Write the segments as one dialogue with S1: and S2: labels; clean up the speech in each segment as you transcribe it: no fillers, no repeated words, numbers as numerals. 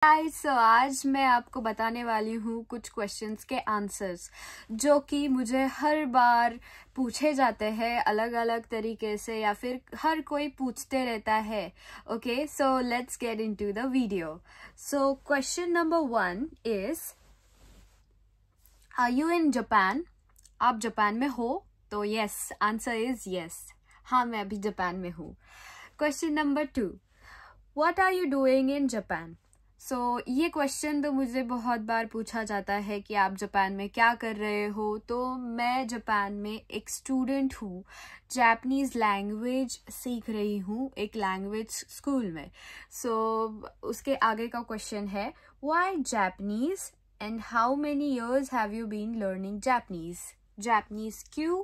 S1: सो आज मैं आपको बताने वाली हूँ कुछ क्वेश्चंस के आंसर्स जो कि मुझे हर बार पूछे जाते हैं अलग अलग तरीके से या फिर हर कोई पूछते रहता है. Okay, so let's get into the video. So question number 1 is, are you in Japan? आप जापान में हो? तो यस, आंसर इज यस. हाँ, मैं अभी जापान में हूँ. Question number 2, what are you doing in Japan? So ये क्वेश्चन तो मुझे बहुत बार पूछा जाता है कि आप जापान में क्या कर रहे हो. तो मैं जापान में एक स्टूडेंट हूँ, जापानीज लैंग्वेज सीख रही हूँ एक लैंग्वेज स्कूल में. सो उसके आगे का क्वेश्चन है, why Japanese and how many years have you been learning Japanese? Japanese क्यों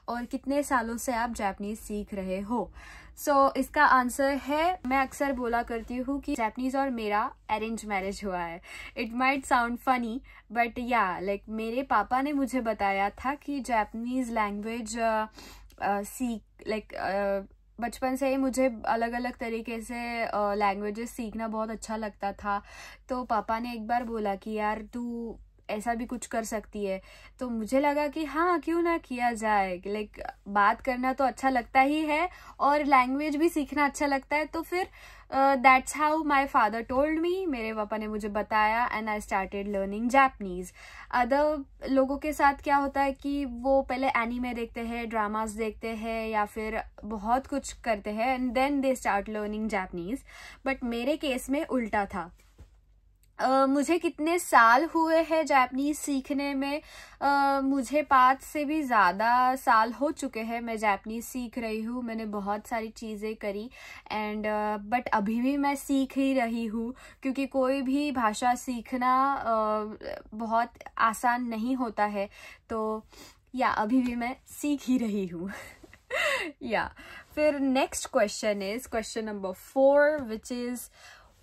S1: और कितने सालों से आप जापानीज सीख रहे हो? सो इसका आंसर है, मैं अक्सर बोला करती हूँ कि जापानीज और मेरा अरेंज मैरिज हुआ है. It might sound funny but या लाइक मेरे पापा ने मुझे बताया था कि जापानीज लैंग्वेज बचपन से ही मुझे अलग अलग तरीके से लैंग्वेजेस सीखना बहुत अच्छा लगता था. तो पापा ने एक बार बोला कि यार तू ऐसा भी कुछ कर सकती है. तो मुझे लगा कि हाँ, क्यों ना किया जाए. लाइक बात करना तो अच्छा लगता ही है और लैंग्वेज भी सीखना अच्छा लगता है. तो फिर that's how my father told me, मेरे पापा ने मुझे बताया and I started learning Japanese. Other लोगों के साथ क्या होता है कि वो पहले एनीमे देखते हैं, ड्रामास देखते हैं या फिर बहुत कुछ करते हैं and then they start learning Japanese. But मेरे केस में उल्टा था. मुझे कितने साल हुए हैं जापानीज सीखने में? मुझे 5 से भी ज़्यादा साल हो चुके हैं मैं जापानीज सीख रही हूँ. मैंने बहुत सारी चीज़ें करी एंड बट अभी भी मैं सीख ही रही हूँ क्योंकि कोई भी भाषा सीखना बहुत आसान नहीं होता है. तो या अभी भी मैं सीख ही रही हूँ. या फिर next question is question number 4 which is,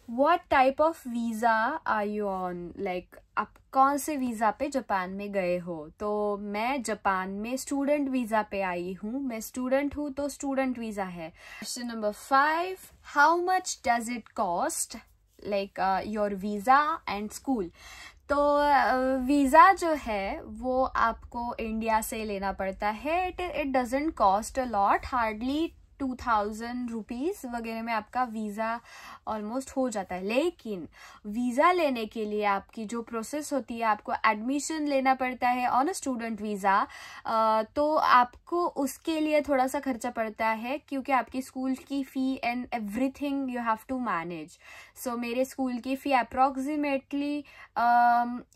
S1: What type of visa are you on? Like आप कौन से वीज़ा पे जापान में गए हो? तो मैं जापान में स्टूडेंट वीज़ा पे आई हूँ. मैं स्टूडेंट हूँ तो स्टूडेंट वीज़ा है. Question number 5, how much does it cost like your visa and school? तो वीज़ा जो है वो आपको इंडिया से लेना पड़ता है. It doesn't cost a lot, hardly 2000 rupees वगैरह में आपका वीज़ा ऑलमोस्ट हो जाता है. लेकिन वीज़ा लेने के लिए आपकी जो प्रोसेस होती है, आपको एडमिशन लेना पड़ता है ऑन अ स्टूडेंट वीज़ा. तो आपको उसके लिए थोड़ा सा खर्चा पड़ता है क्योंकि आपकी स्कूल की fee and everything you have to manage. So मेरे स्कूल की फ़ी अप्रॉक्सीमेटली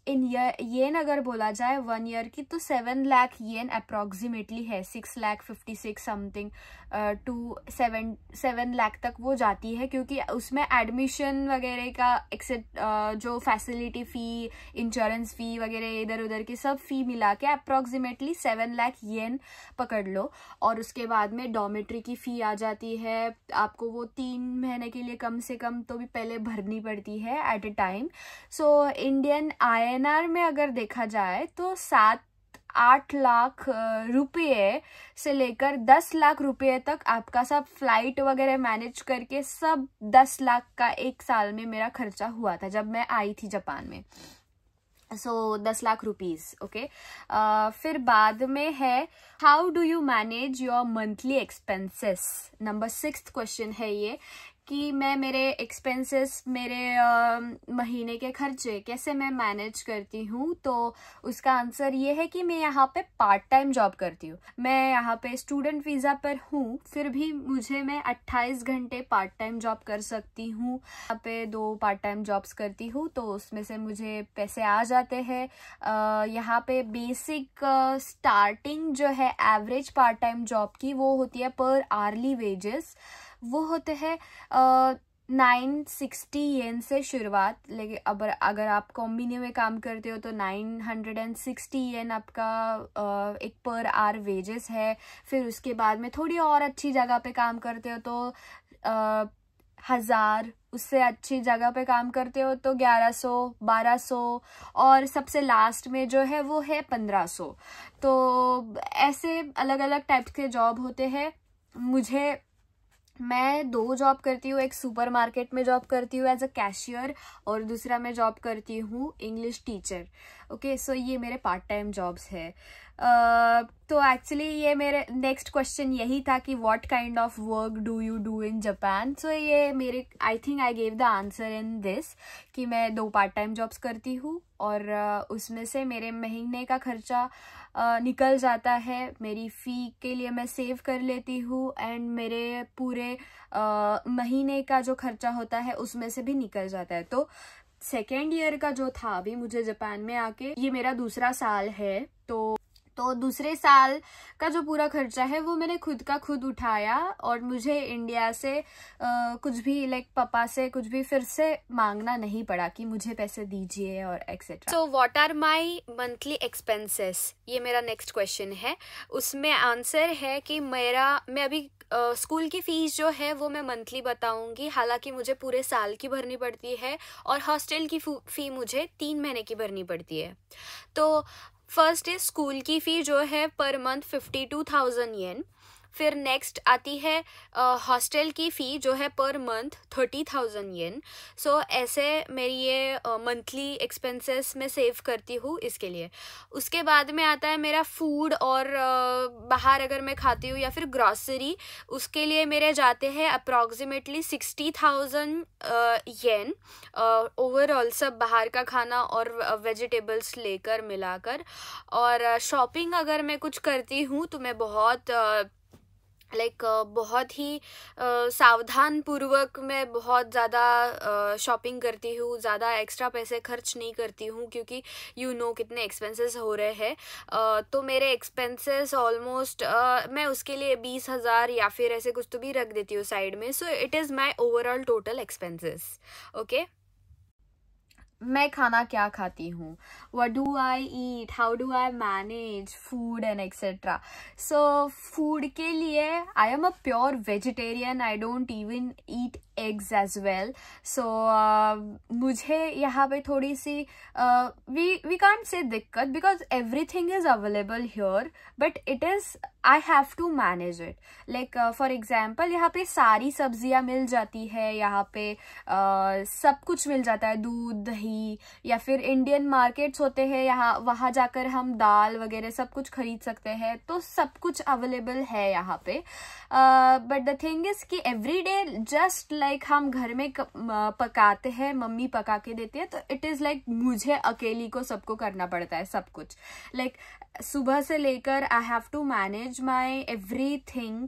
S1: इन येन अगर बोला जाए 1 ईयर की तो 7 लाख येन अप्रॉक्सीमेटली है. 6,56,000 समथिंग टू 7 लाख तक वो जाती है क्योंकि उसमें एडमिशन वगैरह का एक्सेप्ट जो फैसिलिटी फ़ी, इंश्योरेंस फ़ी वगैरह इधर उधर की सब फ़ी मिला के अप्रॉक्सीमेटली 7 लाख येन पकड़ लो. और उसके बाद में डॉर्मेट्री की फ़ी आ जाती है. आपको वो 3 महीने के लिए कम से कम तो भी पहले भरनी पड़ती है at a time. So Indian INR में अगर देखा जाए तो 7-8 लाख रुपये से लेकर 10 लाख रुपये तक आपका सब फ्लाइट वगैरह मैनेज करके सब 10 लाख का एक साल में मेरा खर्चा हुआ था जब मैं आई थी जापान में. सो 10 लाख रुपीज़. ओके, फिर बाद में है, how do you manage your monthly expenses? Number 6 question है ये कि मैं मेरे एक्सपेंसेस, मेरे महीने के खर्चे कैसे मैं मैनेज करती हूँ. तो उसका आंसर ये है कि मैं यहाँ पे पार्ट टाइम जॉब करती हूँ. मैं यहाँ पे स्टूडेंट वीज़ा पर हूँ, फिर भी मैं 28 घंटे पार्ट टाइम जॉब कर सकती हूँ. यहाँ पे 2 पार्ट टाइम जॉब्स करती हूँ तो उसमें से मुझे पैसे आ जाते हैं. यहाँ पे बेसिक स्टार्टिंग जो है एवरेज पार्ट टाइम जॉब की वो होती है पर आवर्ली वेजेस. वो होते हैं 960 येन से शुरुआत. लेकिन अगर आप कॉम्बिनी में काम करते हो तो 960 येन आपका एक पर आवर वेजेस है. फिर उसके बाद में थोड़ी और अच्छी जगह पे काम करते हो तो 1000, उससे अच्छी जगह पे काम करते हो तो 1100, 1200 और सबसे लास्ट में जो है वो है 1500. तो ऐसे अलग अलग टाइप्स के जॉब होते हैं. मुझे मैं 2 जॉब करती हूँ, एक सुपरमार्केट में जॉब करती हूँ एज अ कैशियर और दूसरा मैं जॉब करती हूँ इंग्लिश टीचर। ओके, सो ये मेरे पार्ट टाइम जॉब्स है। तो एक्चुअली ये मेरे नेक्स्ट क्वेश्चन यही था कि what kind of work do you do in Japan. So ये मेरे I think I gave the answer in this कि मैं 2 पार्ट टाइम जॉब्स करती हूँ और उसमें से मेरे महीने का खर्चा निकल जाता है, मेरी फ़ी के लिए मैं सेव कर लेती हूँ एंड मेरे पूरे महीने का जो खर्चा होता है उसमें से भी निकल जाता है। तो सेकेंड ईयर का जो था अभी मुझे जापान में आके, ये मेरा दूसरा साल है, तो दूसरे साल का जो पूरा खर्चा है वो मैंने खुद का खुद उठाया और मुझे इंडिया से कुछ भी लाइक पापा से कुछ भी फिर से मांगना नहीं पड़ा कि मुझे पैसे दीजिए और etcetera. So what are my monthly expenses, ये मेरा नेक्स्ट क्वेश्चन है। उसमें आंसर है कि मैं अभी स्कूल की फ़ीस जो है वो मैं मंथली बताऊंगी, हालांकि मुझे पूरे साल की भरनी पड़ती है और हॉस्टल की फ़ी मुझे 3 महीने की भरनी पड़ती है। तो फर्स्ट है स्कूल की फ़ी जो है पर मंथ 52,000 येन। फिर नेक्स्ट आती है हॉस्टल की फ़ी जो है पर मंथ 30,000 येन। सो ऐसे मेरी ये मंथली एक्सपेंसेस मैं सेव करती हूँ इसके लिए। उसके बाद में आता है मेरा फूड और बाहर अगर मैं खाती हूँ या फिर ग्रॉसरी, उसके लिए मेरे जाते हैं अप्रॉक्सीमेटली 60,000 येन ओवरऑल, सब बाहर का खाना और वेजिटेबल्स लेकर मिलाकर। और शॉपिंग अगर मैं कुछ करती हूँ तो मैं बहुत बहुत ही सावधान पूर्वक मैं बहुत ज़्यादा शॉपिंग करती हूँ, ज़्यादा एक्स्ट्रा पैसे खर्च नहीं करती हूँ क्योंकि कितने एक्सपेंसेस हो रहे हैं। तो मेरे एक्सपेंसेस ऑलमोस्ट मैं उसके लिए 20,000 या फिर ऐसे कुछ तो भी रख देती हूँ साइड में। So it is my overall total expenses. Okay, मैं खाना क्या खाती हूँ, what do I eat, how do I manage food and etc. So food के लिए I am a pure vegetarian, I don't even eat eggs as well. So मुझे यहाँ पे थोड़ी सी we can't say दिक्कत because everything is available here, but it is I have to manage it. Like for example यहाँ पे सारी सब्जियाँ मिल जाती है, यहाँ पे सब कुछ मिल जाता है, दूध दही, या फिर इंडियन मार्केट्स होते हैं यहाँ, वहाँ जाकर हम दाल वगैरह सब कुछ खरीद सकते हैं, तो सब कुछ अवेलेबल है यहाँ पे। बट द थिंग इज कि एवरी डे जस्ट लाइक हम घर में पकाते हैं, मम्मी पका के देती है, तो इट इज़ लाइक मुझे अकेली को सबको करना पड़ता है सब कुछ। लाइक सुबह से लेकर I have to manage my everything,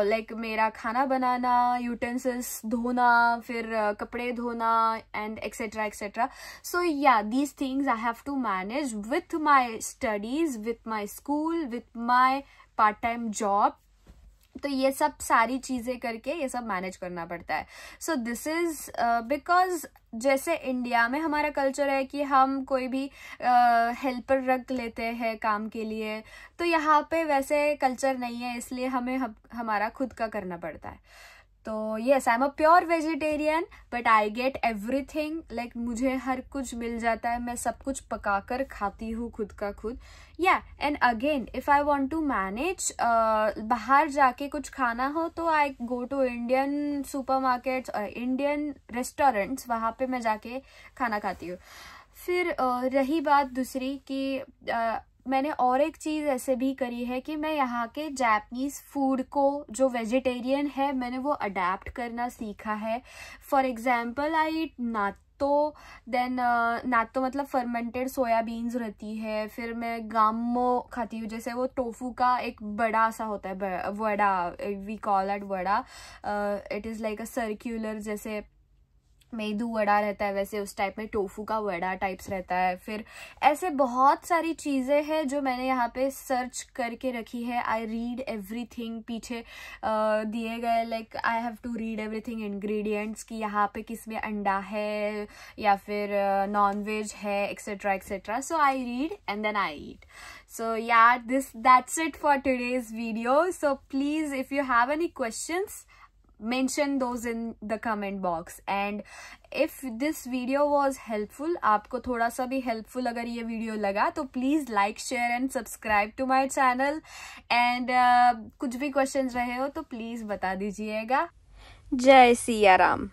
S1: like मेरा खाना बनाना, यूटेंसिल्स धोना, फिर कपड़े धोना एंड एक्सेट्रा एक्सेट्रा। सो या these things I have to manage with my studies, with my school, with my part time job. तो ये सब सारी चीज़ें करके ये सब मैनेज करना पड़ता है। सो दिस इज़ बिकॉज जैसे इंडिया में हमारा कल्चर है कि हम कोई भी हेल्पर रख लेते हैं काम के लिए, तो यहाँ पे वैसे कल्चर नहीं है, इसलिए हमें हमारा खुद का करना पड़ता है। तो yes, I am a pure vegetarian but I get everything, like मुझे हर कुछ मिल जाता है, मैं सब कुछ पका कर खाती हूँ खुद का खुद। या and again if I want to manage बाहर जाके कुछ खाना हो तो I go to Indian supermarkets और इंडियन रेस्टोरेंट्स, वहाँ पे मैं जाके खाना खाती हूँ। फिर रही बात दूसरी कि मैंने और एक चीज़ ऐसे भी करी है कि मैं यहाँ के जापानीज़ फूड को, जो वेजिटेरियन है, मैंने वो अडेप्ट करना सीखा है। फॉर एग्जाम्पल आई ईट नातो, देन नातो मतलब फर्मेंटेड सोयाबीन्स रहती है, फिर मैं गामो खाती हूँ, जैसे वो टोफू का एक बड़ा सा होता है vada, we call it vada, it is like a circular, जैसे मेदू वड़ा रहता है वैसे उस टाइप में टोफू का वड़ा टाइप्स रहता है। फिर ऐसे बहुत सारी चीज़ें हैं जो मैंने यहाँ पे सर्च करके रखी है। आई रीड एवरीथिंग, पीछे दिए गए like I have to read everything ingredients कि यहाँ पे किस में अंडा है या फिर नॉन वेज है etcetera etcetera. So I read and then I eat. So yeah, that's it for today's video. So please, if you have any questions, mention those in the comment box. And if this video was helpful, आपको थोड़ा सा भी helpful अगर ये video लगा तो please like, share and subscribe to my channel. And कुछ भी questions रहे हो तो please बता दीजिएगा. जय सिया राम.